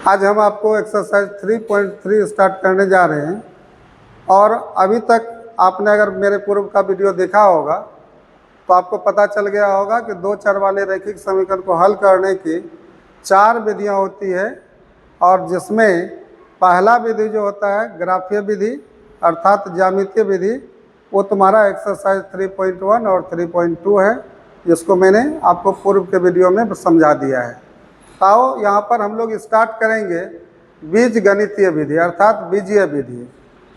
आज हम आपको एक्सरसाइज 3.3 स्टार्ट करने जा रहे हैं। और अभी तक आपने अगर मेरे पूर्व का वीडियो देखा होगा तो आपको पता चल गया होगा कि दो चर वाले रैखिक समीकरण को हल करने की 4 विधियां होती है, और जिसमें पहला विधि जो होता है ग्राफीय विधि अर्थात ज्यामितीय विधि, वो तुम्हारा एक्सरसाइज 3.1 और 3.2 है, जिसको मैंने आपको पूर्व के वीडियो में समझा दिया है। आओ यहाँ पर हम लोग स्टार्ट करेंगे बीज गणितीय विधि अर्थात बीजीय विधि।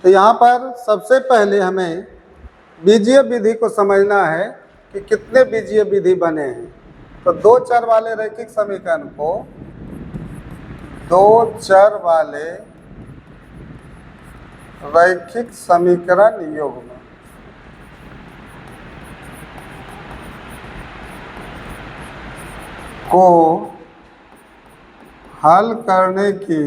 तो यहाँ पर सबसे पहले हमें बीजीय विधि को समझना है कि कितने बीजीय विधि बने हैं। तो दो चर वाले रैखिक समीकरण को दो चर वाले रैखिक समीकरण युग्म को हल करने की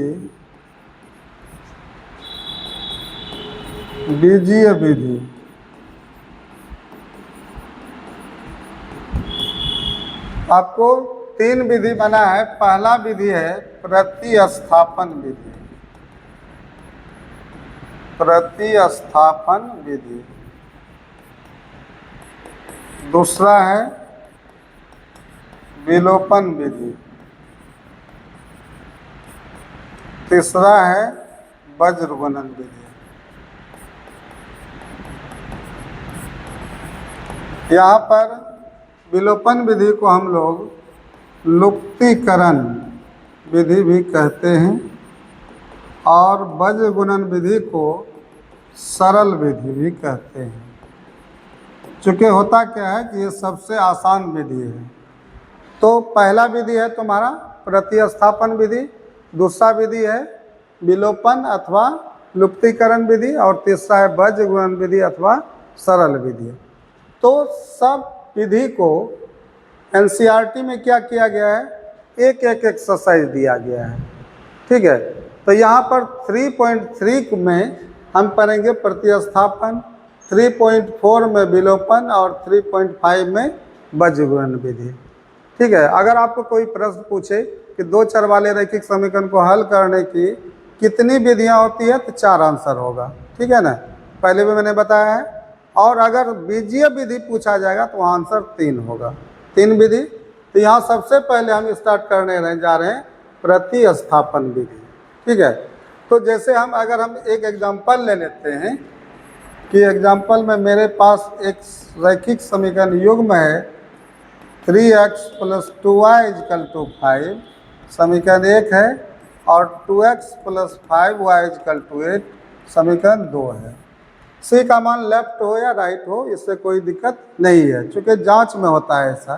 बीजीय विधि आपको 3 विधि बना है। पहला विधि है प्रतिस्थापन विधि, प्रतिस्थापन विधि। दूसरा है विलोपन विधि। तीसरा है वज्र गुणन विधि। यहाँ पर विलोपन विधि को हम लोग लुप्तीकरण विधि भी कहते हैं और वज्र गुणन विधि को सरल विधि भी कहते हैं। चूँकि होता क्या है कि ये सबसे आसान विधि है। तो पहला विधि है तुम्हारा प्रतिस्थापन विधि, दूसरा विधि है विलोपन अथवा लुप्तीकरण विधि, और तीसरा है वज्र गुणन विधि अथवा सरल विधि। तो सब विधि को एनसीईआरटी में क्या किया गया है, एक एक एक्सरसाइज दिया गया है। ठीक है, तो यहाँ पर 3.3 में हम पढ़ेंगे प्रतिस्थापन, 3.4 में विलोपन और 3.5 में वज्र गुणन विधि। ठीक है, अगर आपको कोई प्रश्न पूछे कि दो चर वाले रैखिक समीकरण को हल करने की कितनी विधियाँ होती है तो 4 आंसर होगा। ठीक है ना, पहले भी मैंने बताया है। और अगर बीजीय विधि पूछा जाएगा तो आंसर 3 होगा, 3 विधि। तो यहाँ सबसे पहले हम स्टार्ट करने जा रहे हैं प्रतिस्थापन विधि। ठीक है, तो जैसे अगर हम एक एग्जांपल ले लेते हैं कि एग्जांपल में मेरे पास एक रैखिक समीकरण युग्म है 3x + 2y = 5, समीकरण 1 है, और 2x + 5y = 8 समीकरण 2 है। सी का मान लेफ्ट हो या राइट हो, इससे कोई दिक्कत नहीं है, क्योंकि जांच में होता है ऐसा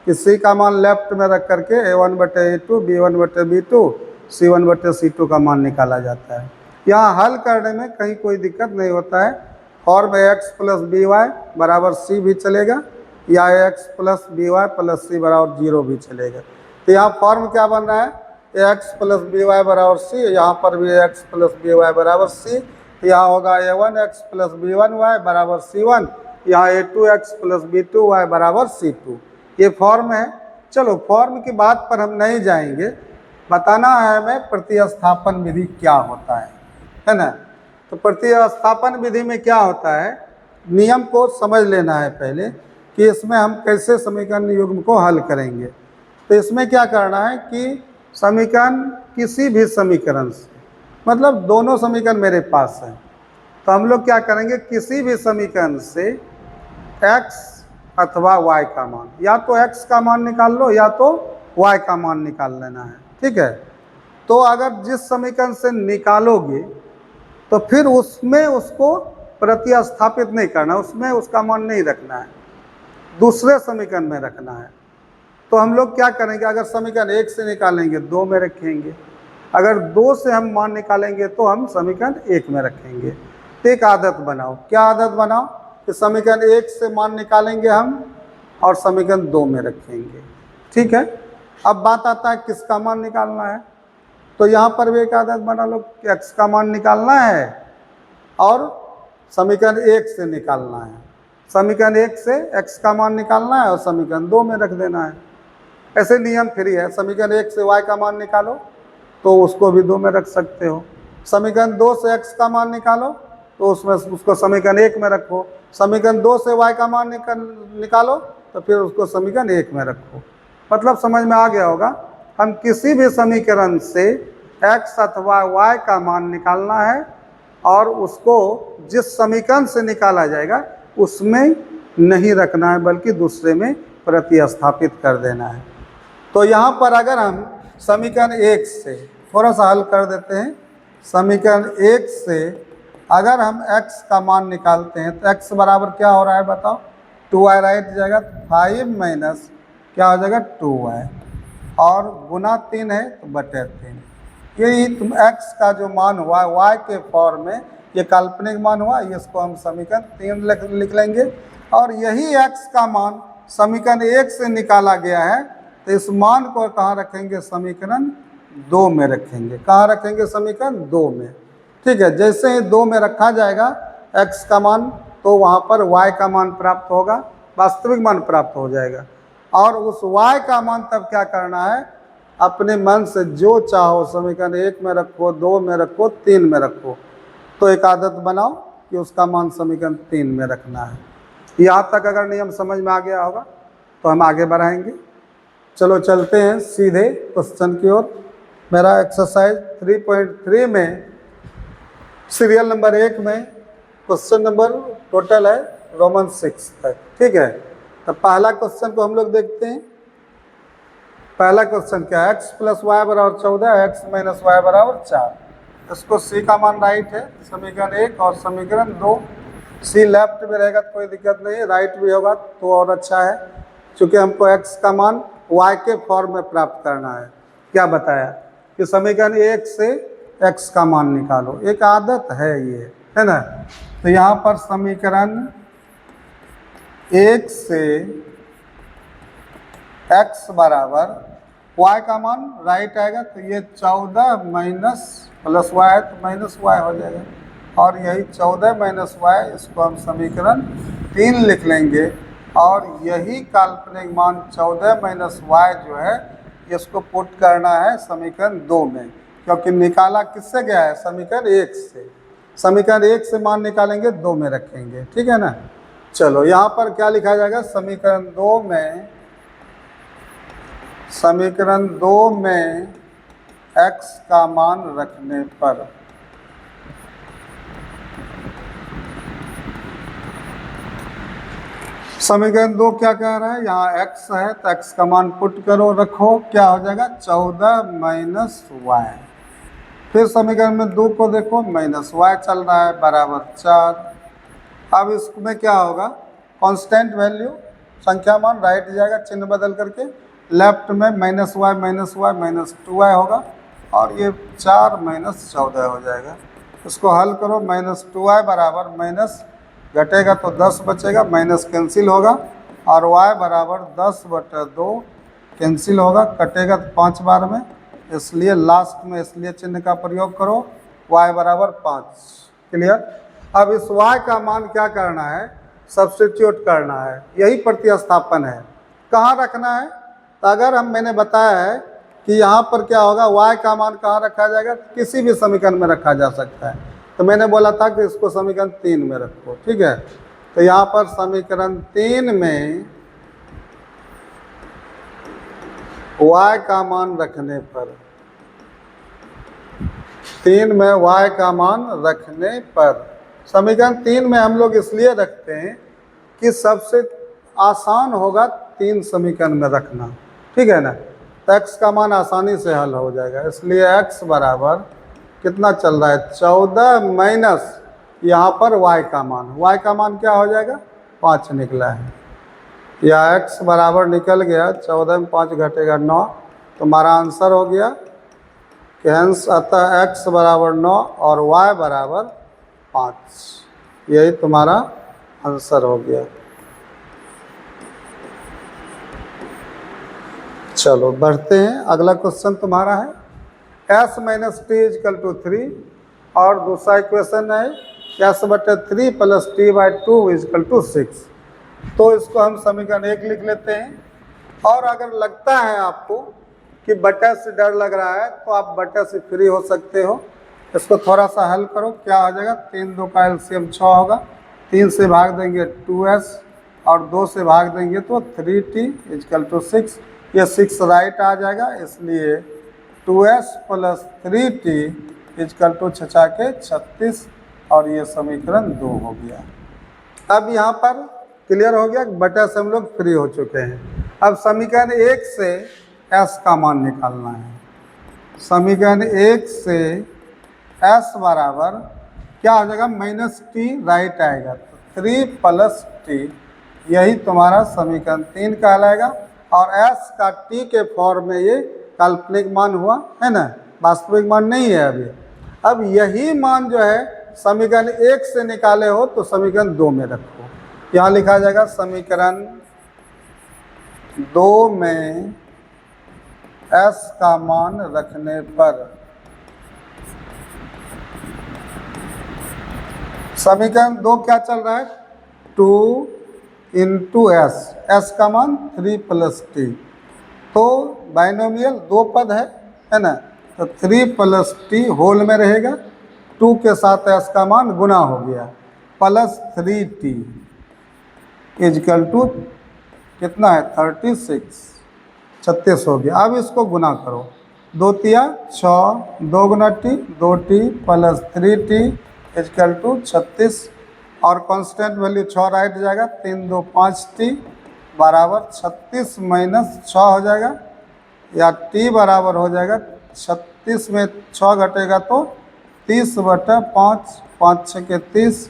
कि सी का मान लेफ्ट में रख करके a1/a2, b1/b2, c1/c2 का मान निकाला जाता है। यहाँ हल करने में कहीं कोई दिक्कत नहीं होता है। फॉर्म x + by = c भी चलेगा, या x + by + c = 0 भी चलेगा। तो यहाँ फॉर्म क्या बन रहा है, x + by = c, यहाँ पर भी x + by = c, यहाँ होगा a1x + b1y = c1, यहाँ a2x + b2y = c2। ये फॉर्म है। चलो फॉर्म की बात पर हम नहीं जाएंगे, बताना है हमें प्रतिस्थापन विधि क्या होता है ना। तो प्रतिस्थापन विधि में क्या होता है, नियम को समझ लेना है पहले कि इसमें हम कैसे समीकरण युग्म को हल करेंगे। तो इसमें क्या करना है कि समीकरण किसी भी समीकरण से, मतलब दोनों समीकरण मेरे पास हैं, तो हम लोग क्या करेंगे, किसी भी समीकरण से x अथवा y का मान, या तो x का मान निकाल लो या तो y का मान निकाल लेना है। ठीक है, तो अगर जिस समीकरण से निकालोगे तो फिर उसमें उसको प्रतिस्थापित नहीं करना, उसमें उसका मान नहीं रखना है, दूसरे समीकरण में रखना है। तो हम लोग क्या करेंगे, अगर समीकरण 1 से निकालेंगे 2 में रखेंगे, अगर 2 से हम मान निकालेंगे तो हम समीकरण 1 में रखेंगे। तो एक आदत बनाओ, क्या आदत बनाओ कि समीकरण 1 से मान निकालेंगे हम और समीकरण 2 में रखेंगे। ठीक है, अब बात आता है किसका मान निकालना है। तो यहाँ पर भी एक आदत बना लो कि x का मान निकालना है और समीकरण 1 से निकालना है। समीकरण 1 से x का मान निकालना है और समीकरण 2 में रख देना है। ऐसे नियम फ्री है, समीकरण 1 से y का मान निकालो तो उसको भी 2 में रख सकते हो। समीकरण 2 से x का मान निकालो तो उसमें उसको समीकरण 1 में रखो। समीकरण 2 से y का मान निकालो तो फिर उसको समीकरण 1 में रखो। मतलब समझ में आ गया होगा। हम किसी भी समीकरण से x अथवा y का मान निकालना है और उसको जिस समीकरण से निकाला जाएगा उसमें नहीं रखना है, बल्कि दूसरे में प्रतिस्थापित कर देना है। तो यहाँ पर अगर हम समीकरण 1 से थोड़ा सा हल कर देते हैं। समीकरण 1 से अगर हम x का मान निकालते हैं तो x बराबर क्या हो रहा है बताओ? 2y राइट जाएगा, 5 माइनस क्या हो जाएगा 2y, और गुना 3 है तो बटे 3। यही तुम x का जो मान हुआ y के फॉर्म में, ये काल्पनिक मान हुआ, इसको हम समीकरण 3 लिख लेंगे। और यही x का मान समीकरण 1 से निकाला गया है, तो इस मान को कहाँ रखेंगे? समीकरण 2 में रखेंगे। कहाँ रखेंगे? समीकरण 2 में। ठीक है, जैसे ही 2 में रखा जाएगा x का मान, तो वहाँ पर y का मान प्राप्त होगा, वास्तविक मान प्राप्त हो जाएगा। और उस y का मान तब क्या करना है? अपने मन से जो चाहो समीकरण 1 में रखो, 2 में रखो, 3 में रखो। तो एक आदत बनाओ कि उसका मान समीकरण 3 में रखना है। यहाँ तक अगर नियम समझ में आ गया होगा तो हम आगे बढ़ाएंगे। चलो चलते हैं सीधे क्वेश्चन की ओर। मेरा एक्सरसाइज 3.3 में सीरियल नंबर 1 में क्वेश्चन नंबर टोटल है रोमन 6 तक। ठीक है, तो पहला क्वेश्चन को हम लोग देखते हैं। पहला क्वेश्चन क्या है? x + y = 14, x - y = 4। इसको c का मान राइट है, समीकरण 1 और समीकरण 2। c लेफ्ट में रहेगा तो कोई दिक्कत नहीं है, राइट भी होगा तो और अच्छा है, क्योंकि हमको x का मान y के फॉर्म में प्राप्त करना है। क्या बताया कि समीकरण 1 से x का मान निकालो। एक आदत है ये, है ना। तो यहाँ पर समीकरण 1 से x बराबर y का मान राइट आएगा, तो ये 14 माइनस प्लस y है तो माइनस y हो जाएगा, और यही 14 माइनस y, इसको हम समीकरण 3 लिख लेंगे। और यही काल्पनिक मान 14 माइनस y जो है, इसको पुट करना है समीकरण 2 में, क्योंकि निकाला किससे गया है? समीकरण 1 से। समीकरण 1 से मान निकालेंगे, 2 में रखेंगे। ठीक है ना। चलो यहाँ पर क्या लिखा जाएगा? समीकरण 2 में, समीकरण 2 में x का मान रखने पर समीकरण 2 क्या कह रहा है? यहाँ x है तो x का मान पुट करो, रखो, क्या हो जाएगा? 14 माइनस y। फिर समीकरण में 2 को देखो, माइनस y चल रहा है, बराबर 4। अब इसमें क्या होगा? कांस्टेंट वैल्यू, संख्या मान राइट जाएगा, चिन्ह बदल करके लेफ्ट में माइनस y माइनस 2y होगा, और ये 4 माइनस 14 हो जाएगा। इसको हल करो, माइनस 2y बराबर माइनस घटेगा तो 10 बचेगा, माइनस कैंसिल होगा, और y बराबर 10/2 कैंसिल होगा, कटेगा तो 5 बार में, इसलिए लास्ट में इसलिए चिन्ह का प्रयोग करो, y बराबर 5। क्लियर। अब इस y का मान क्या करना है? सब्स्टिट्यूट करना है, यही प्रतिस्थापन है। कहाँ रखना है? तो अगर मैंने बताया है कि यहाँ पर क्या होगा, y का मान कहाँ रखा जाएगा? किसी भी समीकरण में रखा जा सकता है। तो मैंने बोला था कि इसको समीकरण 3 में रखो। ठीक है, तो यहाँ पर समीकरण 3 में y का मान रखने पर, 3 में y का मान रखने पर, समीकरण 3 में हम लोग इसलिए रखते हैं कि सबसे आसान होगा 3 समीकरण में रखना। ठीक है ना। तो x का मान आसानी से हल हो जाएगा, इसलिए x बराबर कितना चल रहा है? 14 माइनस यहाँ पर y का मान, y का मान क्या हो जाएगा? 5 निकला है, या x बराबर निकल गया, 14 में 5 घटेगा 9, तो हमारा आंसर हो गया कि हंस अतः x बराबर 9 और y बराबर 5। यही तुम्हारा आंसर हो गया। चलो बढ़ते हैं, अगला क्वेश्चन तुम्हारा है s - t = 3, और दूसरा इक्वेशन है s/3 + t/2 = 6। तो इसको हम समीकरण 1 लिख लेते हैं। और अगर लगता है आपको कि बटे से डर लग रहा है तो आप बटे से फ्री हो सकते हो। इसको थोड़ा सा हल करो, क्या हो जाएगा, 3 2 का एलसीएम 6 होगा, 3 से भाग देंगे 2s और 2 से भाग देंगे तो 3t = 6। ये 6 राइट आ जाएगा, इसलिए 2s + 3t = 6 के 36 और ये समीकरण 2 हो गया। अब यहाँ पर क्लियर हो गया, बटे से हम लोग फ्री हो चुके हैं। अब समीकरण 1 से s का मान निकालना है। समीकरण 1 से s बराबर क्या हो जाएगा, -t राइट आएगा, तो 3 + t, यही तुम्हारा समीकरण 3 कहलाएगा। और s का t के फॉर्म में ये काल्पनिक मान हुआ है ना, वास्तविक मान नहीं है अभी। अब यही मान जो है समीकरण 1 से निकाले हो तो समीकरण 2 में रखो। यहाँ लिखा जाएगा समीकरण 2 में s का मान रखने पर समीकरण 2 क्या चल रहा है, 2 × s का मान 3 + t, तो बाइनोमियल 2 पद है ना, तो 3 + t होल में रहेगा, 2 के साथ s का मान गुना हो गया, +3t = कितना है, 36 हो गया। अब इसको गुना करो, 2 तिया 6, 2 × t 2t + 3t = 36 और कांस्टेंट वैल्यू 6 राइट जाएगा, 3 2 5t बराबर 36 - 6 हो जाएगा, या t बराबर हो जाएगा 36 में 6 घटेगा तो 30/5, 5 6 के 30,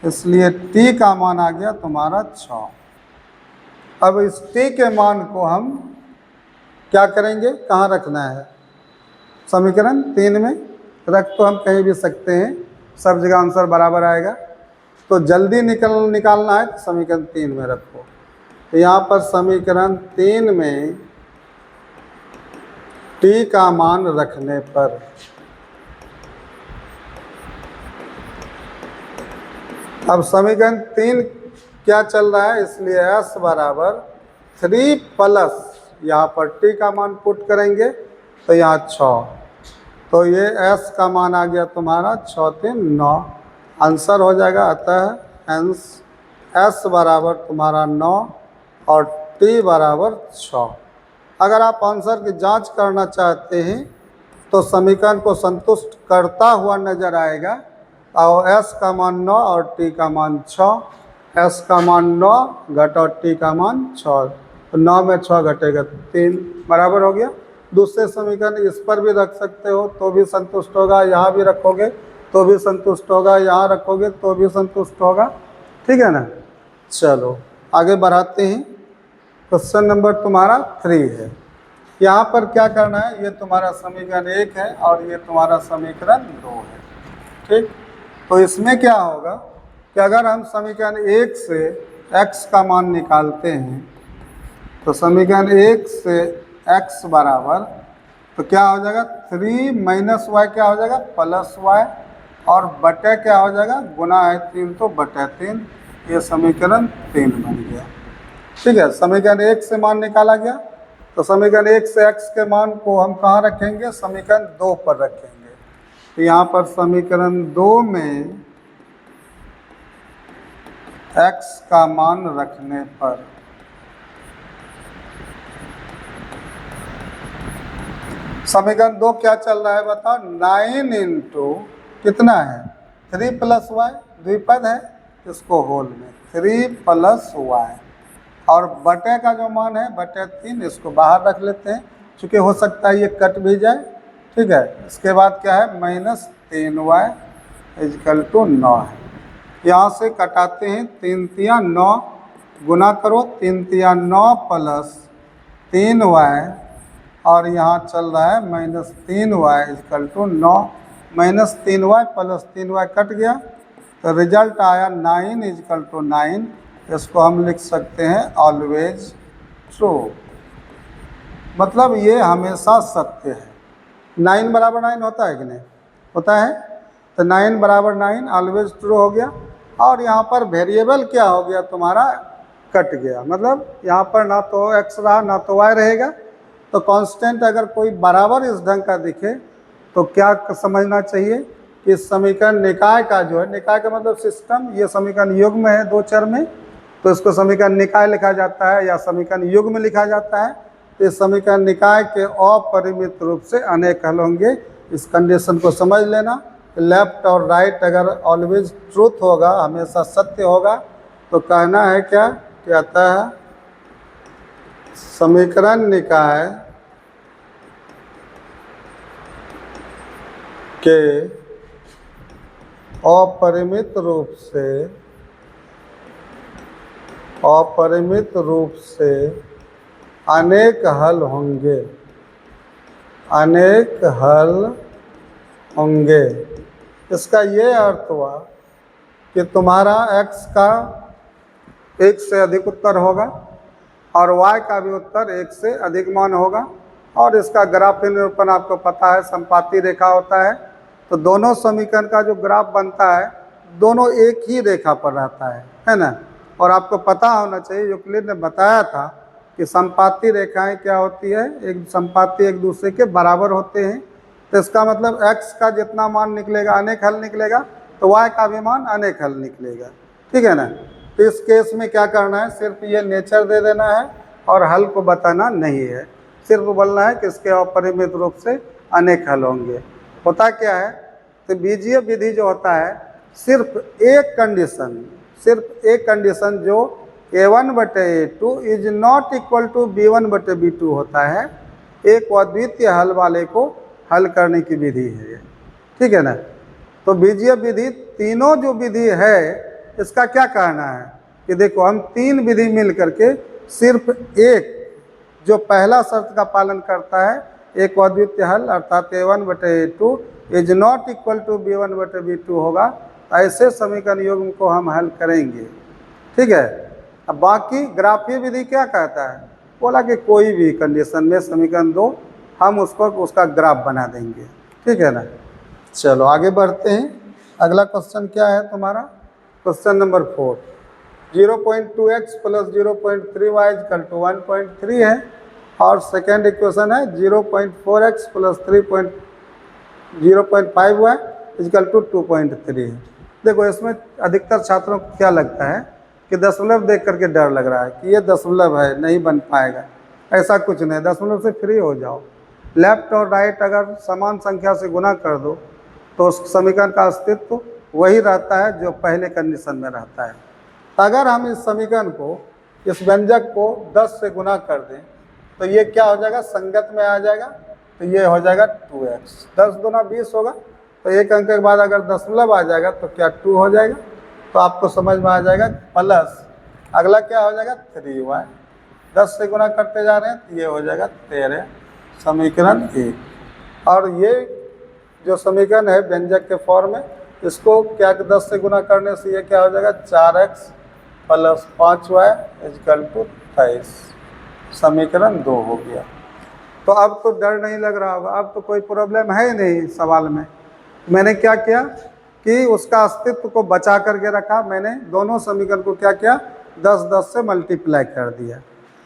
इसलिए t का मान आ गया तुम्हारा 6। अब इस t के मान को हम क्या करेंगे, कहाँ रखना है, समीकरण 3 में रख तो हम कहीं भी सकते हैं, सब जगह आंसर बराबर आएगा। तो जल्दी निकालना है तो समीकरण 3 में रखो। तो यहाँ पर समीकरण 3 में t का मान रखने पर अब समीकरण 3 क्या चल रहा है, इसलिए s बराबर 3 + यहाँ पर t का मान पुट करेंगे तो यहाँ 6, तो ये s का मान आ गया तुम्हारा 6 3 9, आंसर हो जाएगा। अतः s बराबर तुम्हारा 9 और t बराबर 6। अगर आप आंसर की जांच करना चाहते हैं तो समीकरण को संतुष्ट करता हुआ नजर आएगा, और s का मान 9 और t का मान 6, s का मान 9 घटाओ t का मान 6, तो 9 में 6 घटेगा 3 बराबर हो गया। दूसरे समीकरण इस पर भी रख सकते हो तो भी संतुष्ट होगा, यहाँ भी रखोगे तो भी संतुष्ट होगा, यहाँ रखोगे तो भी संतुष्ट होगा, ठीक है ना। चलो आगे बढ़ाते हैं। क्वेश्चन नंबर तुम्हारा 3 है। यहाँ पर क्या करना है, ये तुम्हारा समीकरण 1 है और ये तुम्हारा समीकरण 2 है, ठीक। तो इसमें क्या होगा कि अगर हम समीकरण 1 से x का मान निकालते हैं तो समीकरण 1 से x बराबर, तो क्या हो जाएगा, 3 - y क्या हो जाएगा, +y, और बटे क्या हो जाएगा, गुना है 3 तो बटे 3, ये समीकरण 3 बन गया, ठीक है। समीकरण 1 से मान निकाला गया, तो समीकरण 1 से x के मान को हम कहाँ रखेंगे, समीकरण 2 पर रखेंगे। तो यहाँ पर समीकरण 2 में x का मान रखने पर समीकरण 2 क्या चल रहा है बताओ, 9 × कितना है, 3 + y, द्विपद है, इसको होल में 3 + y, और बटे का जो मान है बटे 3, इसको बाहर रख लेते हैं क्योंकि हो सकता है ये कट भी जाए, ठीक है। इसके बाद क्या है, -3y = 9 है, यहाँ से कटाते हैं, 3 तिया 9, गुना करो, 3 तिया 9 + 3y, और यहाँ चल रहा है -3y = 9, -3y + 3y कट गया, तो रिजल्ट आया 9 = 9। इसको हम लिख सकते हैं ऑलवेज ट्रू, मतलब ये हमेशा सत्य है। 9 बराबर 9 होता है कि नहीं होता है, तो 9 बराबर 9 ऑलवेज ट्रू हो गया। और यहाँ पर वेरिएबल क्या हो गया तुम्हारा, कट गया, मतलब यहाँ पर ना तो x रहा ना तो y रहेगा, तो कांस्टेंट अगर कोई बराबर इस ढंग का दिखे तो क्या समझना चाहिए कि इस समीकरण निकाय का जो है, निकाय का मतलब सिस्टम, ये समीकरण युग्म है दो चर में, तो इसको समीकरण निकाय लिखा जाता है या समीकरण युग्म लिखा जाता है। तो इस समीकरण निकाय के अपरिमित रूप से अनेक हल होंगे। इस कंडीशन को समझ लेना। लेफ्ट और राइट अगर ऑलवेज ट्रूथ होगा, हमेशा सत्य होगा, तो कहना है क्या कहता है, समीकरण निकाय के अपरिमित रूप से अनेक हल होंगे, अनेक हल होंगे। इसका ये अर्थ हुआ कि तुम्हारा x का एक से अधिक उत्तर होगा और y का भी उत्तर एक से अधिक मान होगा। और इसका ग्राफीय निरूपण आपको पता है, संपाती रेखा होता है। तो दोनों समीकरण का जो ग्राफ बनता है दोनों एक ही रेखा पर रहता है ना। और आपको पता होना चाहिए, यूक्लिड ने बताया था कि संपाती रेखाएं क्या होती है, एक संपाती एक दूसरे के बराबर होते हैं। तो इसका मतलब x का जितना मान निकलेगा अनेक हल निकलेगा, तो y का भी मान अनेक हल निकलेगा। ठीक है ना। तो इस केस में क्या करना है, सिर्फ ये नेचर दे देना है और हल को बताना नहीं है, सिर्फ बोलना है कि इसके अपरिमित रूप से अनेक हल होंगे। होता क्या है, तो बीजीय विधि जो होता है सिर्फ एक कंडीशन जो a1/a2 is not equal to b1/b2 होता है, एक अद्वितीय हल वाले को हल करने की विधि है ये। ठीक है ना। तो बीजीय विधि, तीनों जो विधि है इसका क्या कहना है कि देखो हम तीन विधि मिल करके सिर्फ एक जो पहला शर्त का पालन करता है, एक अद्वितीय हल अर्थात a1/a2 is not equal to b1/b2 होगा, ऐसे समीकरण युग्म को हम हल करेंगे। ठीक है। अब बाकी ग्राफीय विधि क्या कहता है, बोला कि कोई भी कंडीशन में समीकरण दो, हम उसका ग्राफ बना देंगे। ठीक है ना। चलो आगे बढ़ते हैं। अगला क्वेश्चन क्या है तुम्हारा, question number 4। 0.2x plus 0.3y equal to 1.3 है और सेकेंड इक्वेशन है 0.4x plus 0.5y equal to 2.3 है। देखो इसमें अधिकतर छात्रों को क्या लगता है कि दशमलव देख करके डर लग रहा है कि ये दशमलव है नहीं बन पाएगा। ऐसा कुछ नहीं, दशमलव से फ्री हो जाओ। लेफ्ट और राइट अगर समान संख्या से गुना कर दो तो उस समीकरण का अस्तित्व वही रहता है जो पहले कंडीशन में रहता है। अगर हम इस समीकरण को, इस व्यंजक को 10 से गुना कर दें तो ये क्या हो जाएगा, संगत में आ जाएगा। तो ये हो जाएगा 2x, 10 दूना 20 होगा। तो एक अंक के बाद अगर दशमलव आ जाएगा तो क्या 2 हो जाएगा। तो आपको समझ में आ जाएगा। प्लस अगला क्या हो जाएगा 3y, 10 से गुना करते जा रहे हैं तो ये हो जाएगा 13, समीकरण 1। और ये जो समीकरण है व्यंजक के फॉर्म में, इसको क्या 10 से गुना करने से ये क्या हो जाएगा 4x plus 5y equal to 23, समीकरण 2 हो गया। तो अब तो डर नहीं लग रहा होगा, अब तो कोई प्रॉब्लम है ही नहीं सवाल में। मैंने क्या किया कि उसका अस्तित्व को बचा करके रखा। मैंने दोनों समीकरण को क्या किया, 10 से मल्टीप्लाई कर दिया।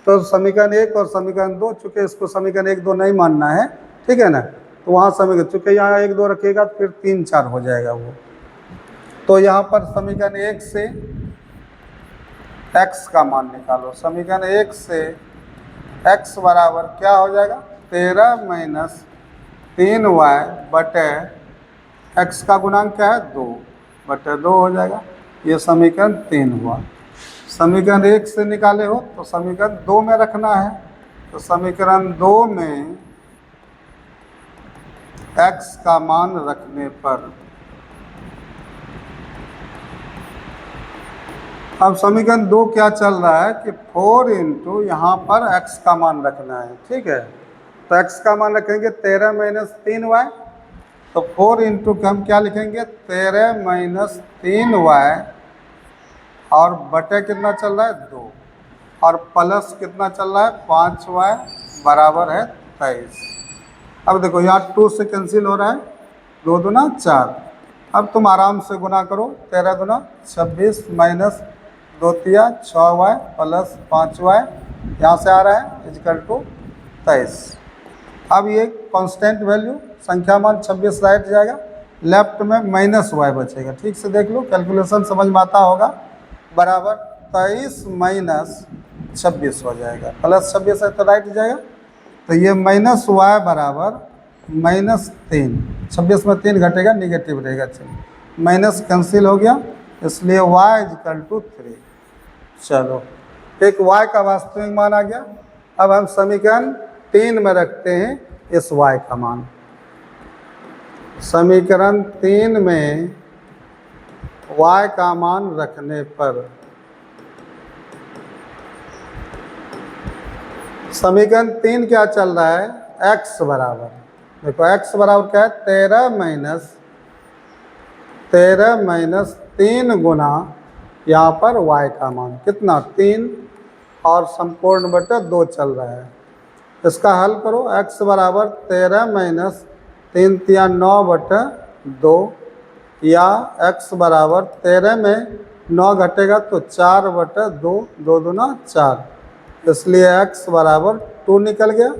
तो समीकरण 1 और समीकरण 2, चूँकि इसको समीकरण 1, 2 नहीं मानना है, ठीक है ना, तो वहाँ समीकरण, चूँकि यहाँ 1, 2 रखिएगा फिर 3, 4 हो जाएगा वो। तो यहाँ पर समीकरण 1 से x का मान निकालो। समीकरण 1 से x बराबर क्या हो जाएगा, 13 माइनस 3y बटे x का गुणांक क्या है 2 बटे 2 हो जाएगा। ये समीकरण 3 हुआ। समीकरण 1 से निकाले हो तो समीकरण 2 में रखना है। तो समीकरण 2 में x का मान रखने पर, अब समीकरण 2 क्या चल रहा है कि 4 इंटू यहाँ पर x का मान रखना है। ठीक है। तो x का मान रखेंगे 13 माइनस 3y, तो 4 इंटू हम क्या लिखेंगे 13 माइनस 3y और बटे कितना चल रहा है 2 और प्लस कितना चल रहा है 5y बराबर है 23। अब देखो यहाँ 2 से कैंसिल हो रहा है, 2 दूना 4। अब तुम आराम से गुना करो, 13 दूना 26 माइनस 2 तिया 6y प्लस 5y यहाँ से आ रहा है इक्वल टू 23। अब ये कांस्टेंट वैल्यू संख्या मान 26 राइट जाएगा, लेफ्ट में माइनस वाई बचेगा। ठीक से देख लो, कैलकुलेशन समझ में आता होगा। बराबर 23 माइनस 26 हो जाएगा, प्लस 26 है तो राइट जाएगा। तो ये माइनस वाई बराबर -3, 26 में 3 घटेगा, निगेटिव रहेगा। चलो माइनस कैंसिल हो गया, इसलिए y = 3। चलो एक y का वास्तविक मान आ गया। अब हम समीकरण 3 में रखते हैं इस y का मान। समीकरण 3 में y का मान रखने पर समीकरण 3 क्या चल रहा है, x बराबर, देखो x बराबर क्या है, 13 माइनस 3 गुना यहाँ पर y का मान कितना 3 और संपूर्ण बटा 2 चल रहा है। इसका हल करो, x बराबर 13 माइनस 3 तिया 9 बटा 2, या x बराबर 13 में 9 घटेगा तो 4 बटा 2, 2 दूना 4, इसलिए x बराबर 2 निकल गया।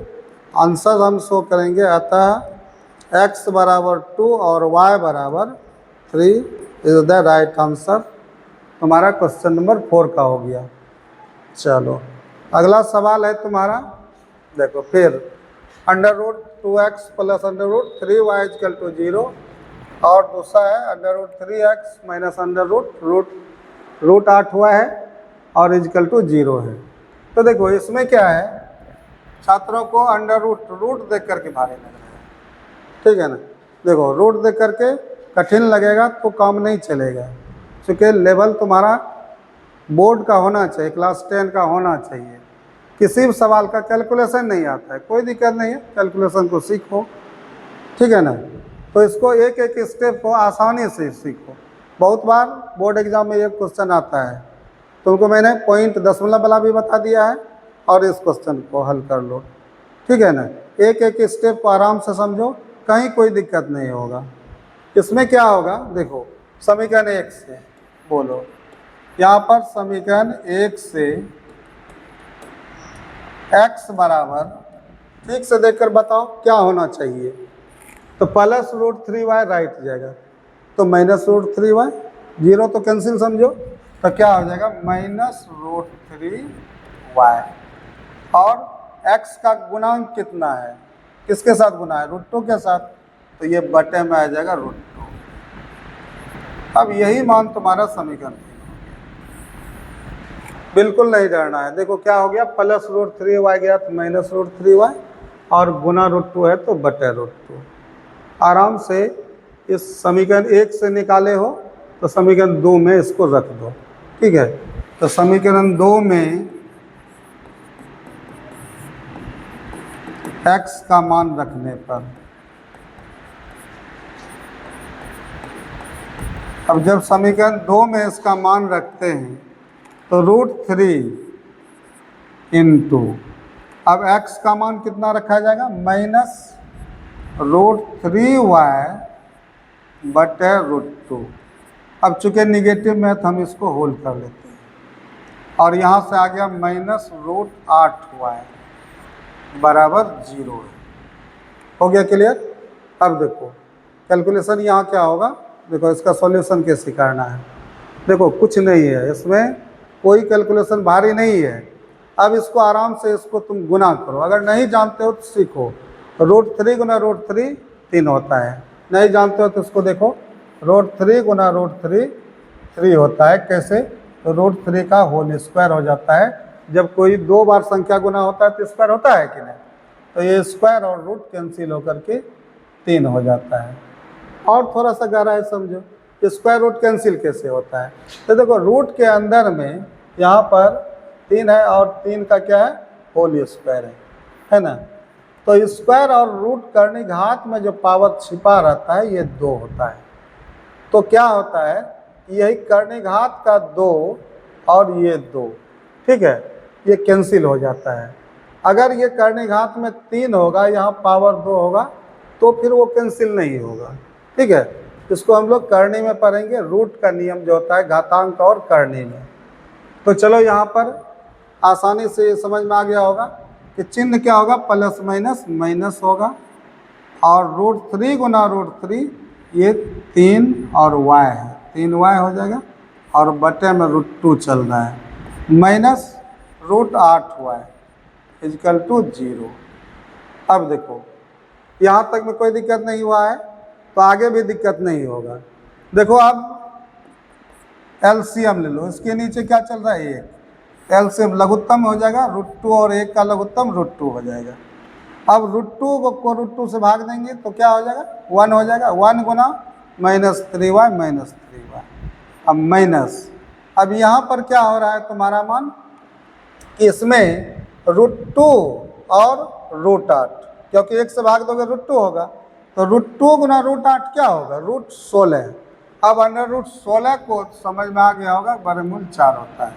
आंसर हम शो करेंगे, अतः x बराबर 2 और y बराबर 3 इज द राइट आंसर। तुम्हारा क्वेश्चन नंबर 4 का हो गया। चलो अगला सवाल है तुम्हारा, देखो फिर √2x प्लस √3y = 0, और दूसरा है √3x माइनस रूट 8 हुआ है और = 0 है। तो देखो इसमें क्या है, छात्रों को रूट देख करके भारी लग रहा है, ठीक है ना। देखो रूट देख करके कठिन लगेगा तो काम नहीं चलेगा, क्योंकि लेवल तुम्हारा बोर्ड का होना चाहिए, क्लास 10 का होना चाहिए। किसी भी सवाल का कैलकुलेशन नहीं आता है, कोई दिक्कत नहीं है, कैलकुलेशन को सीखो, ठीक है ना। तो इसको एक एक स्टेप को आसानी से सीखो। बहुत बार बोर्ड एग्जाम में एक क्वेश्चन आता है, तुमको मैंने पॉइंट दशमलव वाला भी बता दिया है, और इस क्वेश्चन को हल कर लो, ठीक है ना। एक एक स्टेप को आराम से समझो, कहीं कोई दिक्कत नहीं होगा। इसमें क्या होगा, देखो समीकरण 1 से बोलो, यहाँ पर समीकरण 1 से x बराबर, ठीक से देखकर बताओ क्या होना चाहिए। तो प्लस √3y राइट जाएगा, तो -√3y, 0 तो कैंसिल समझो, तो क्या हो जाएगा -√3y। और x का गुणांक कितना है, किसके साथ गुना है, √2 के साथ, तो ये बटे में आ जाएगा √2। अब यही मान तुम्हारा समीकरण, बिल्कुल नहीं डरना है। देखो क्या हो गया, प्लस √3y गया तो -√3y, और गुना √2 है तो बटे √2। आराम से इस समीकरण 1 से निकाले हो तो समीकरण 2 में इसको रख दो, ठीक है। तो समीकरण 2 में x का मान रखने पर, अब जब समीकरण 2 में इसका मान रखते हैं तो √3 इंटू, अब x का मान कितना रखा जाएगा, -√3y बटे √2। अब चूँकि निगेटिव में तो हम इसको होल कर लेते हैं, और यहाँ से आ गया -√8y बराबर 0 है। हो गया क्लियर। अब देखो कैलकुलेशन यहाँ क्या होगा, देखो इसका सॉल्यूशन कैसे करना है। देखो कुछ नहीं है इसमें, कोई कैलकुलेशन भारी नहीं है। अब इसको आराम से इसको तुम गुना करो, अगर नहीं जानते हो तो सीखो। √3 गुना √3 3 होता है, नहीं जानते हो तो इसको देखो, √3 गुना √3 3 होता है। कैसे, तो √3 का होल स्क्वायर हो जाता है। जब कोई 2 बार संख्या गुना होता है तो स्क्वायर होता है कि नहीं, तो ये स्क्वायर और रूट कैंसिल होकर के 3 हो जाता है। और थोड़ा सा गहराई समझो, स्क्वायर रूट कैंसिल कैसे होता है। तो देखो रूट के अंदर में यहाँ पर 3 है, और 3 का क्या है, होल स्क्वायर है ना। तो स्क्वायर और रूट करने घात में जो पावर छिपा रहता है ये 2 होता है। तो क्या होता है, यही करने घात का 2 और ये 2, ठीक है, ये कैंसिल हो जाता है। अगर ये करने घात में 3 होगा, यहाँ पावर 2 होगा, तो फिर वो कैंसिल नहीं होगा, ठीक है। इसको हम लोग करनी में पढ़ेंगे, रूट का नियम जो होता है घातांक और करनी में। तो चलो यहाँ पर आसानी से समझ में आ गया होगा। कि चिन्ह क्या होगा, प्लस माइनस माइनस होगा, और √3 गुना √3 ये 3 और y है, 3y हो जाएगा, और बटे में √2 चल रहा है, माइनस √8y इजकल टू 0। अब देखो यहाँ तक में कोई दिक्कत नहीं हुआ है, तो आगे भी दिक्कत नहीं होगा। देखो अब एलसीएम ले लो, इसके नीचे क्या चल रहा है, 1 एलसीएम लघुत्तम हो जाएगा, √2 और 1 का लघुत्तम √2 हो जाएगा। अब √2 को √2 से भाग देंगे तो क्या हो जाएगा, 1 हो जाएगा, 1 गुना -3y -3y। अब माइनस, अब यहाँ पर क्या हो रहा है तुम्हारा मान कि इसमें √2 और √8, क्योंकि 1 से भाग दोगे √2 होगा, तो √2 गुना √8 क्या होगा, √16। अब √16 को समझ में आ गया होगा, वर्गमूल 4 होता है।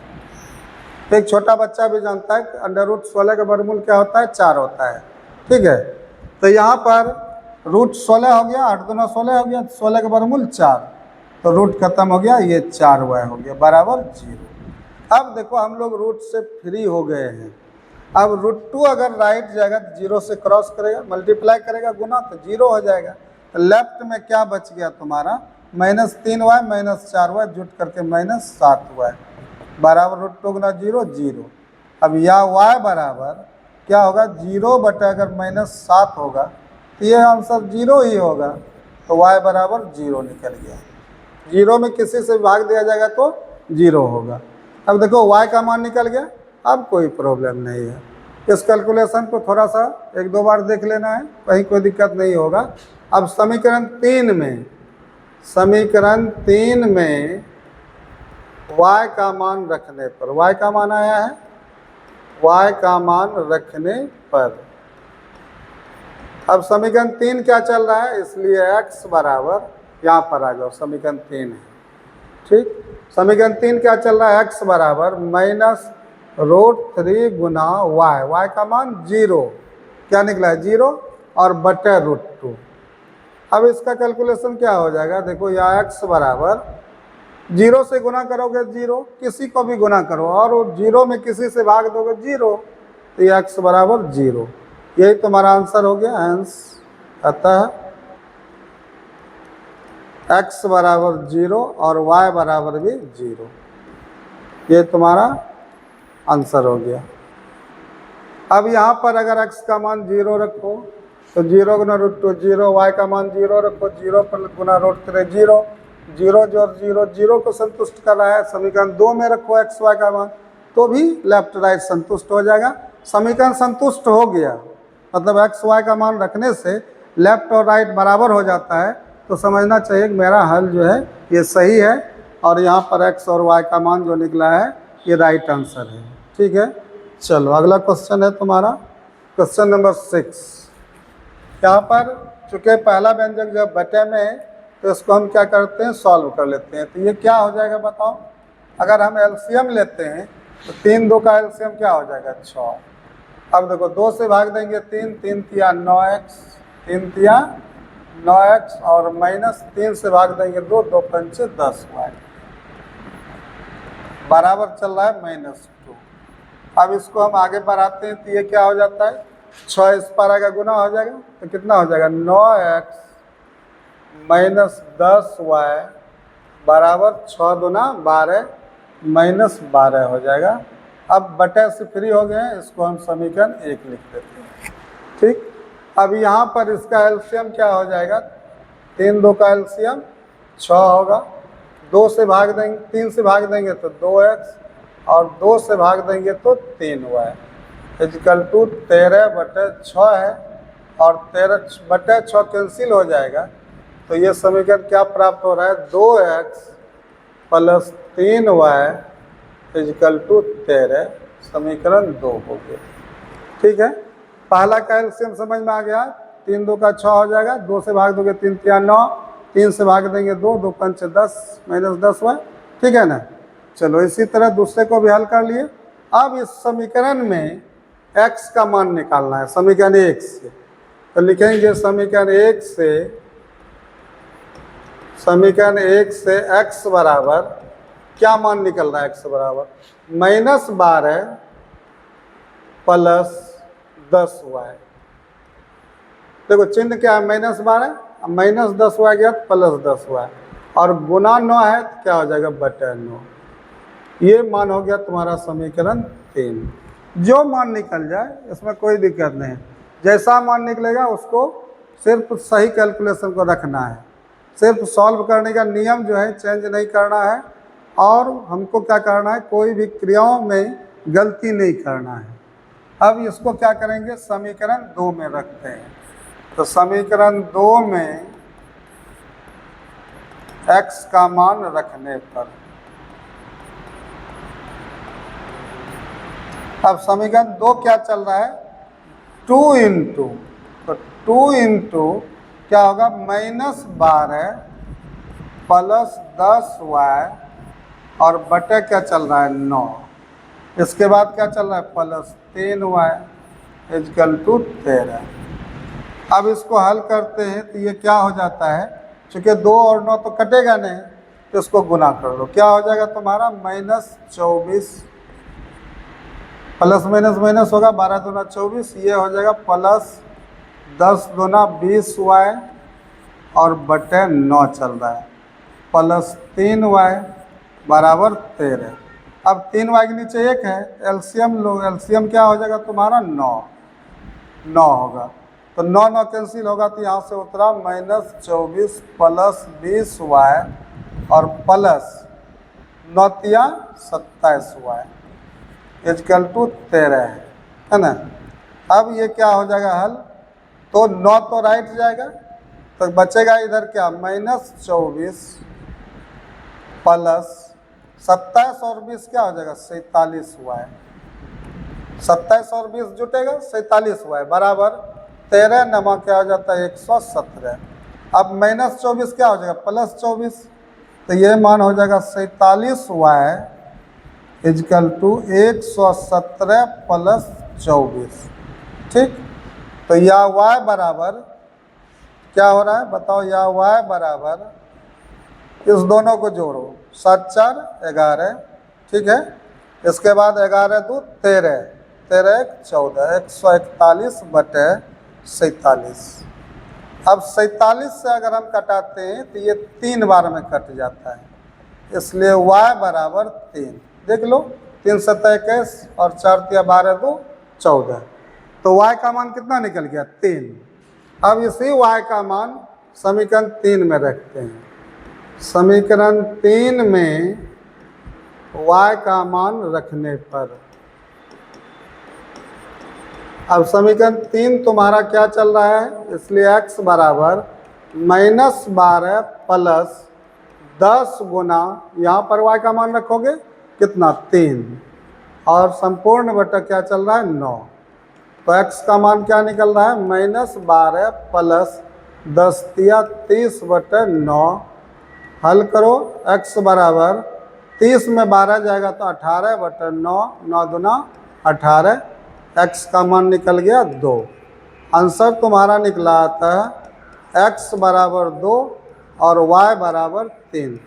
तो एक छोटा बच्चा भी जानता है कि √16 का वर्गमूल क्या होता है, 4 होता है। ठीक है, तो यहाँ पर √16 हो गया, 8 दूना 16 हो गया, 16 का वर्गमूल 4, तो रूट खत्म हो गया, ये 4y हो गया बराबर 0। अब देखो हम लोग रूट से फ्री हो गए हैं। अब √2 अगर राइट जाएगा तो 0 से क्रॉस करेगा, मल्टीप्लाई करेगा गुना तो 0 हो जाएगा। तो लेफ्ट में क्या बच गया तुम्हारा, -3y -4y जुट करके -7y बराबर √2 गुना 0 0। अब या y बराबर क्या होगा, 0 बटा अगर -7 होगा तो ये आंसर 0 ही होगा, तो y बराबर 0 निकल गया। 0 में किसी से भाग दिया जाएगा तो 0 होगा। अब देखो y का मान निकल गया, अब कोई प्रॉब्लम नहीं है। इस कैलकुलेशन को थोड़ा सा 1-2 बार देख लेना है, कहीं कोई दिक्कत नहीं होगा। अब समीकरण 3 में y का मान रखने पर, y का मान आया है, y का मान रखने पर अब समीकरण 3 क्या चल रहा है, इसलिए x बराबर यहाँ पर आ जाओ, समीकरण 3 है। ठीक, समीकरण 3 क्या चल रहा है, x बराबर -√3 गुना y का मान 0, क्या निकला है 0, और बटे √2। अब इसका कैलकुलेशन क्या हो जाएगा, देखो यहाँ x बराबर 0 से गुना करोगे 0, किसी को भी गुना करो, और 0 में किसी से भाग दोगे 0, तो ये x बराबर 0। यही तुम्हारा आंसर हो गया। हंस अतः x बराबर 0 और y बराबर भी 0, ये तुम्हारा आंसर हो गया। अब यहाँ पर अगर x का मान 0 रखो तो 0 गुना √2 0, y का मान 0 रखो, 0 पर गुना √3 0, 0 जोड़ 0 0 को संतुष्ट कर रहा है। समीकरण 2 में रखो x y का मान, तो भी लेफ्ट राइट संतुष्ट हो जाएगा। समीकरण संतुष्ट हो गया, मतलब x y का मान रखने से लेफ्ट और राइट बराबर हो जाता है, तो समझना चाहिए कि मेरा हल जो है ये सही है, और यहाँ पर x और y का मान जो निकला है ये राइट आंसर है। ठीक है, चलो अगला क्वेश्चन है तुम्हारा क्वेश्चन नंबर 6। यहाँ पर चूँकि पहला व्यंजक जब बटे में है तो इसको हम क्या करते हैं, सॉल्व कर लेते हैं। तो ये क्या हो जाएगा बताओ, अगर हम एलसीएम लेते हैं तो 3 2 का एलसीएम क्या हो जाएगा 6। अब देखो 2 से भाग देंगे 3, 3 तिया 9x, 3 तिया 9x, और -3 से भाग देंगे 2, 2 पंचे 10y बराबर चल रहा है -2। अब इसको हम आगे बढ़ाते हैं तो ये क्या हो जाता है, 6 इस पारा का गुना हो जाएगा, तो कितना हो जाएगा 9x -10y बराबर 6 दूना 12 -12 हो जाएगा। अब बटे से फ्री हो गए, इसको हम समीकरण 1 लिख देते हैं। ठीक, अब यहाँ पर इसका एलसीएम क्या हो जाएगा, 3 2 का एलसीएम 6 होगा, 2 से भाग देंगे 3 से भाग देंगे तो 2x, और 2 से भाग देंगे तो 3y इजकल टू 13/6 है, और 13/6 कैंसिल हो जाएगा, तो ये समीकरण क्या प्राप्त हो रहा है, 2x + 3y इजकल टू 13, समीकरण 2 हो गया। ठीक है, पहला का एलसीएम समझ में आ गया, 3 2 का 6 हो जाएगा, 2 से भाग दोगे 3 तिया 9, 3 से भाग देंगे 2, 2 पंचे 10 -10y। ठीक है ना, चलो इसी तरह दूसरे को भी हल कर लिए। अब इस समीकरण में x का मान निकालना है समीकरण 1 से, तो लिखेंगे समीकरण 1 से x बराबर क्या मान निकल रहा है, x बराबर -12 + 10y। देखो चिन्ह क्या है, -12, -10y गया +10y, और गुना 9 है तो क्या हो जाएगा, बटा 9। ये मान हो गया तुम्हारा समीकरण 3। जो मान निकल जाए इसमें कोई दिक्कत नहीं, जैसा मान निकलेगा उसको सिर्फ सही कैलकुलेशन को रखना है, सिर्फ सॉल्व करने का नियम जो है चेंज नहीं करना है, और हमको क्या करना है, कोई भी क्रियाओं में गलती नहीं करना है। अब इसको क्या करेंगे, समीकरण 2 में रखते हैं। तो समीकरण 2 में x का मान रखने पर, अब समीकरण 2 क्या चल रहा है, 2 इंटू, तो 2 इंटू क्या होगा, -12 + 10y और बटे क्या चल रहा है, 9। इसके बाद क्या चल रहा है, +3y = 13। अब इसको हल करते हैं तो ये क्या हो जाता है, चूँकि 2 और 9 तो कटेगा नहीं, तो इसको गुना कर लो, क्या हो जाएगा तुम्हारा, -24 प्लस माइनस माइनस होगा, 12 दूना 24, ये हो जाएगा +10 दूना 20y और बटे 9 चल रहा है, +3y बराबर 13। अब 3y के नीचे 1 है, एलसीएम लो, एलसीएम क्या हो जाएगा तुम्हारा, 9 होगा, तो 9 कैंसिल होगा, तो यहाँ से उतरा -24 + 20y और प्लस 9 तिया 27y = 13 है ना। अब ये क्या हो जाएगा हल, तो 9 तो राइट जाएगा, तो बचेगा इधर क्या, -24 + 27 और 20 क्या हो जाएगा, 47y, 27 और 20 जुटेगा 47y बराबर 13 नमा क्या हो जाता है, 117। अब -24 क्या हो जाएगा, +24, तो ये मान हो जाएगा 47y = 117 + 24। ठीक, तो या y बराबर क्या हो रहा है बताओ, या y बराबर, इस दोनों को जोड़ो, 7 4 11, ठीक है, इसके बाद 11 2 13, 13 1 14, 141 बटे 47। अब 47 से अगर हम कटाते हैं तो ये 3 बार में कट जाता है, इसलिए y बराबर 3। देख लो, 3 7 21 और 4 तिया 12 2 14, तो y का मान कितना निकल गया, 3। अब इसी y का मान समीकरण 3 में रखते हैं। समीकरण 3 में y का मान रखने पर, अब समीकरण 3 तुम्हारा क्या चल रहा है, इसलिए x बराबर -12 + 10 गुना, यहाँ पर y का मान रखोगे कितना, 3, और संपूर्ण बटा क्या चल रहा है, 9, तो x का मान क्या निकल रहा है, -12 + 10 तिया 30 बटे 9। हल करो, x बराबर 30 में 12 जाएगा तो 18 बटे 9, 9 दूना 18, x का मान निकल गया 2। आंसर तुम्हारा निकला आता है x बराबर 2 और y बराबर 3,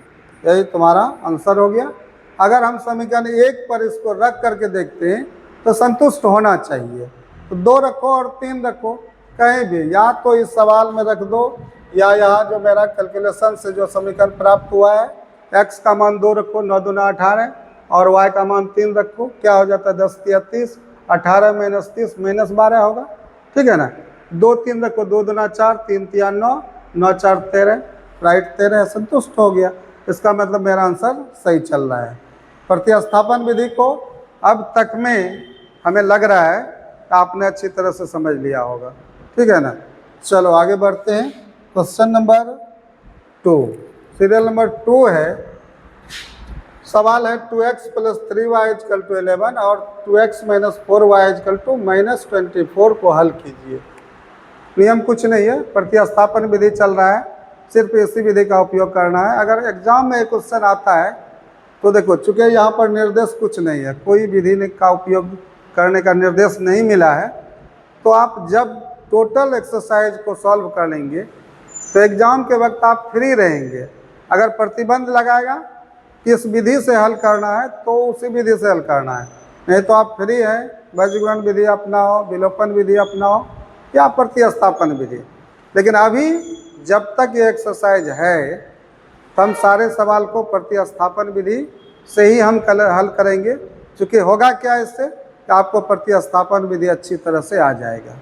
यही तुम्हारा आंसर हो गया। अगर हम समीकरण 1 पर इसको रख करके देखते हैं तो संतुष्ट होना चाहिए, तो 2 रखो और 3 रखो, कहीं भी, या तो इस सवाल में रख दो, या यहाँ जो मेरा कैलकुलेशन से जो समीकरण प्राप्त हुआ है, x का मान 2 रखो, 9 दूना 18, और y का मान 3 रखो, क्या हो जाता है, 10 तिया 30, 18 - 30 -12 होगा, ठीक है ना। 2 3 रखो, 2 दूना 4, 3 तिया 9, 9 4 13, राइट 13, संतुष्ट हो गया। इसका मतलब मेरा आंसर सही चल रहा है। प्रतिस्थापन विधि को अब तक में हमें लग रहा है आपने अच्छी तरह से समझ लिया होगा, ठीक है ना। चलो आगे बढ़ते हैं। क्वेश्चन नंबर 2, सीरियल नंबर 2 है। सवाल है 2x + 3y = 11 और 2x - 4y = -24 को हल कीजिए। नियम कुछ नहीं है, प्रतिस्थापन विधि चल रहा है, सिर्फ इसी विधि का उपयोग करना है। अगर एग्जाम में एक क्वेश्चन आता है तो देखो, चूँकि यहाँ पर निर्देश कुछ नहीं है, कोई विधि का उपयोग करने का निर्देश नहीं मिला है, तो आप जब टोटल एक्सरसाइज को सॉल्व कर लेंगे तो एग्ज़ाम के वक्त आप फ्री रहेंगे। अगर प्रतिबंध लगाएगा कि इस विधि से हल करना है तो उसी विधि से हल करना है, नहीं तो आप फ्री हैं, बीजगुणन विधि अपनाओ, विलोपन विधि अपनाओ या प्रतिस्थापन विधि। लेकिन अभी जब तक ये एक्सरसाइज है तो हम सारे सवाल को प्रतिस्थापन विधि से ही हम हल करेंगे, क्योंकि होगा क्या इससे कि आपको प्रतिस्थापन विधि अच्छी तरह से आ जाएगा।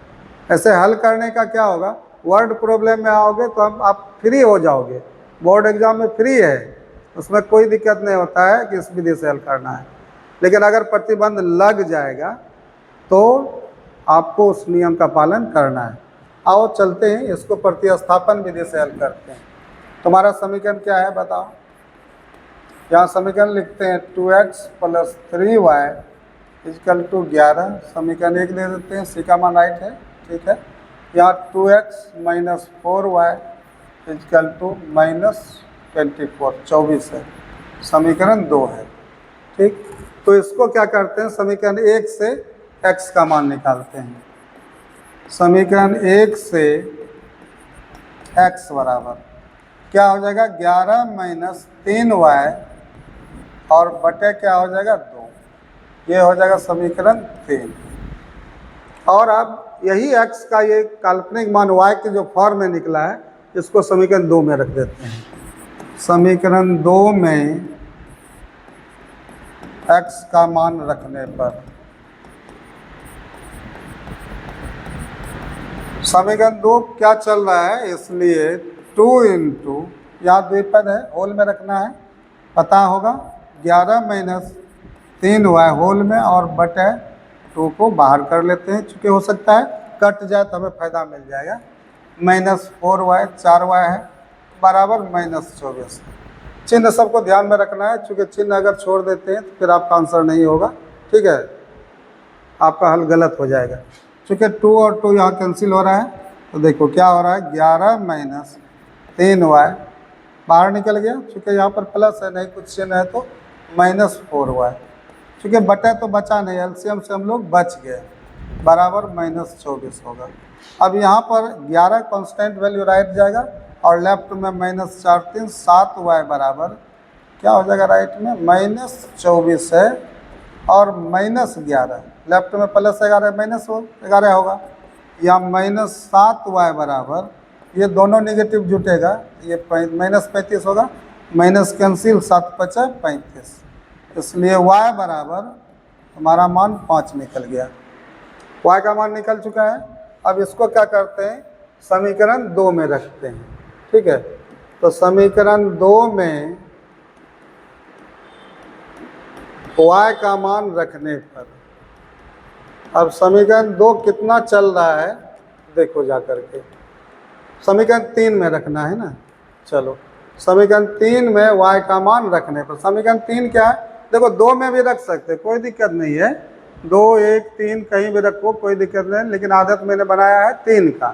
ऐसे हल करने का क्या होगा, वर्ड प्रॉब्लम में आओगे तो आप फ्री हो जाओगे, बोर्ड एग्जाम में फ्री है, उसमें कोई दिक्कत नहीं होता है कि इस विधि से हल करना है। लेकिन अगर प्रतिबंध लग जाएगा तो आपको उस नियम का पालन करना है। आओ चलते हैं, इसको प्रतिस्थापन विधि से हल करते हैं। तुम्हारा समीकरण क्या है बताओ। यहाँ समीकरण लिखते हैं 2x + 3y = 11। समीकरण 1 दे देते हैं, सी का मान राइट है, ठीक है। यहाँ 2x - 4y = -24 है, समीकरण 2 है, ठीक। तो इसको क्या करते हैं, समीकरण 1 से x का मान निकालते हैं। समीकरण 1 से x बराबर क्या हो जाएगा, 11 - 3y और बटे क्या हो जाएगा 2, ये हो जाएगा समीकरण 3। और अब यही x का ये काल्पनिक मान y के जो फॉर्म में निकला है इसको समीकरण 2 में रख देते हैं। समीकरण 2 में x का मान रखने पर समीकरण 2 क्या चल रहा है, इसलिए 2 × यहाँ द्विपद है, होल में रखना है, पता होगा 11 - 3y होल में और बटे 2 को बाहर कर लेते हैं, चूँकि हो सकता है कट जाए तो हमें फ़ायदा मिल जाएगा। -4y 4y है बराबर -24। चिन्ह सबको ध्यान में रखना है, चूँकि चिन्ह अगर छोड़ देते हैं तो फिर आपका आंसर नहीं होगा, ठीक है, आपका हल गलत हो जाएगा। चूँकि 2 और 2 यहाँ कैंसिल हो रहा है, तो देखो क्या हो रहा है, 11 - 3y बाहर निकल गया, चूँकि यहाँ पर प्लस है, नहीं कुछ चिन्ह है तो -4y, चूँकि बटे तो बचा नहीं, एलसीएम से हम लोग बच गए, बराबर -24 होगा। अब यहाँ पर 11 कांस्टेंट वैल्यू राइट जाएगा और लेफ्ट में -4 3 7y बराबर क्या हो जाएगा, राइट में -24 है और -11, लेफ्ट में +11 -11 होगा, या -7y बराबर, ये दोनों नेगेटिव जुटेगा, ये -35 होगा, माइनस कैंसिल 7 × 5 = 35, इसलिए y बराबर हमारा मान 5 निकल गया। y का मान निकल चुका है। अब इसको क्या करते हैं, समीकरण 2 में रखते हैं, ठीक है। तो समीकरण 2 में y का मान रखने पर, अब समीकरण 2 कितना चल रहा है देखो जा करके, समीकरण 3 में रखना है ना। चलो समीकरण 3 में y का मान रखने पर, समीकरण 3 क्या है, देखो 2 में भी रख सकते, कोई दिक्कत नहीं है, 2 1 3 कहीं भी रखो कोई दिक्कत नहीं, लेकिन आदत मैंने बनाया है 3 का।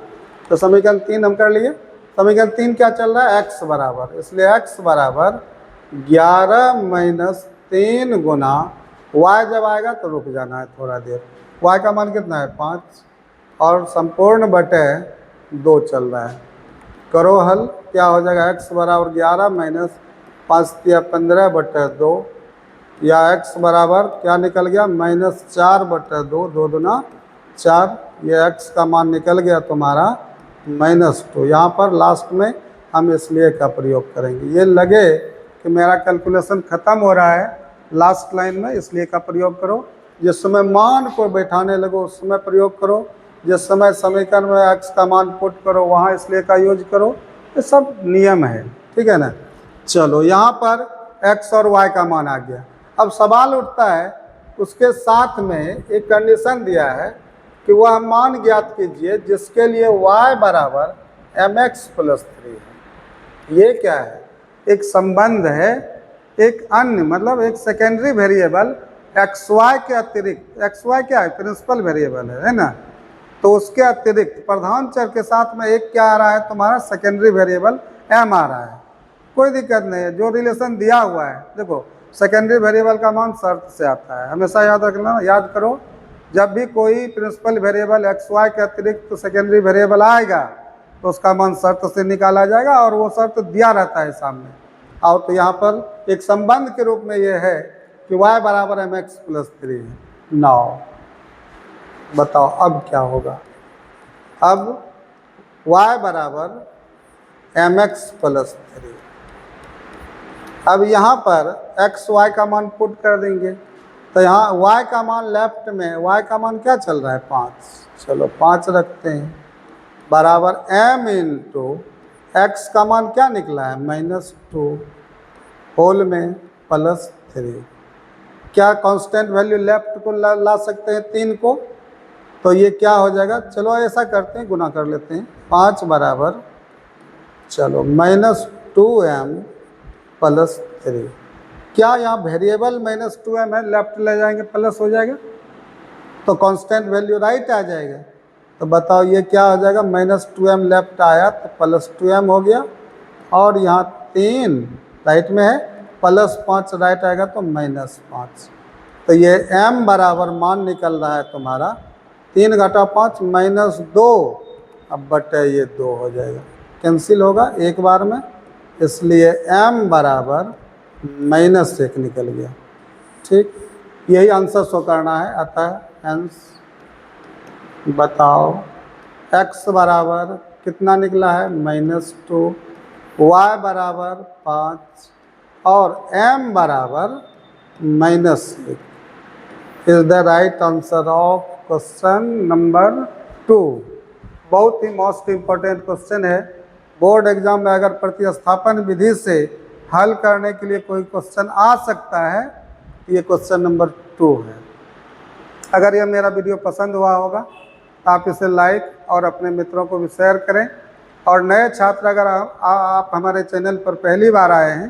तो समीकरण 3 हम कर लिए। समीकरण 3 क्या चल रहा है, x बराबर, इसलिए x बराबर 11 - 3 गुना y जब आएगा तो रुक जाना है थोड़ा देर, y का मान कितना है 5 और संपूर्ण बटे 2 चल रहा है। करो हल, क्या हो जाएगा, x बराबर 11 - 5 × 15 बटे 2, या x बराबर क्या निकल गया, -4 बटे 2, 2 दूना 4, ये x का मान निकल गया तुम्हारा -2। यहाँ पर लास्ट में हम इसलिए का प्रयोग करेंगे, ये लगे कि मेरा कैलकुलेशन ख़त्म हो रहा है लास्ट लाइन में, इसलिए का प्रयोग करो। जिस समय मान को बैठाने लगो उस समय प्रयोग करो, जिस समय समीकरण में x का मान पुट करो वहाँ इसलिए का यूज करो, ये सब नियम है, ठीक है ना। चलो यहाँ पर x और y का मान आ गया। अब सवाल उठता है, उसके साथ में एक कंडीशन दिया है कि वह मान ज्ञात कीजिए जिसके लिए y बराबर mx + 3 है। ये क्या है, एक संबंध है, एक अन्य मतलब एक सेकेंडरी वेरिएबल xy के अतिरिक्त, xy क्या है, प्रिंसिपल वेरिएबल है ना, तो उसके अतिरिक्त प्रधान चर के साथ में एक क्या आ रहा है तुम्हारा, सेकेंडरी वेरिएबल m आ रहा है। कोई दिक्कत नहीं है, जो रिलेशन दिया हुआ है, देखो सेकेंडरी वेरिएबल का मान शर्त से आता है, हमेशा याद रखना, याद करो, जब भी कोई प्रिंसिपल वेरिएबल xy के अतिरिक्त सेकेंडरी वेरिएबल आएगा तो उसका मान शर्त से निकाला जाएगा और वो शर्त दिया रहता है सामने। आओ तो यहाँ पर एक संबंध के रूप में ये है कि y बराबर mx + 3 है। नाउ बताओ अब क्या होगा। अब y बराबर mx प्लस 3। अब यहाँ पर x y का मान पुट कर देंगे, तो यहाँ y का मान लेफ्ट में, y का मान क्या चल रहा है 5, चलो 5 रखते हैं, बराबर m इंटू x का मान क्या निकला है -2 होल में प्लस 3। क्या कांस्टेंट वैल्यू लेफ्ट को ला सकते हैं 3 को, तो ये क्या हो जाएगा, चलो ऐसा करते हैं गुना कर लेते हैं, 5 बराबर चलो -2m प्लस 3। क्या यहाँ वेरिएबल -2m है, लेफ्ट ले जाएंगे प्लस हो जाएगा, तो कांस्टेंट वैल्यू राइट आ जाएगा। तो बताओ ये क्या हो जाएगा, -2m लेफ्ट आया तो +2m हो गया, और यहाँ 3 राइट में है, +5 राइट आएगा तो -5। तो ये m बराबर मान निकल रहा है तुम्हारा 3 घटा 5 -2, अब बटे ये 2 हो जाएगा, कैंसिल होगा एक बार में, इसलिए m बराबर -1 निकल गया। ठीक, यही आंसर शो करना है, अतः हेंस बताओ x बराबर कितना निकला है -2, y बराबर 5 और m बराबर -1 is the right answer of question number 2। बहुत ही मोस्ट इम्पोर्टेंट क्वेश्चन है। बोर्ड एग्जाम में अगर प्रतिस्थापन विधि से हल करने के लिए कोई क्वेश्चन आ सकता है, ये क्वेश्चन नंबर 2 है। अगर यह मेरा वीडियो पसंद हुआ होगा तो आप इसे लाइक और अपने मित्रों को भी शेयर करें, और नए छात्र अगर आप हमारे चैनल पर पहली बार आए हैं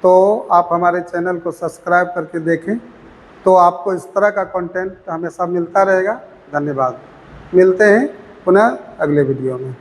तो आप हमारे चैनल को सब्सक्राइब करके देखें, तो आपको इस तरह का कंटेंट हमेशा मिलता रहेगा। धन्यवाद, मिलते हैं पुनः अगले वीडियो में।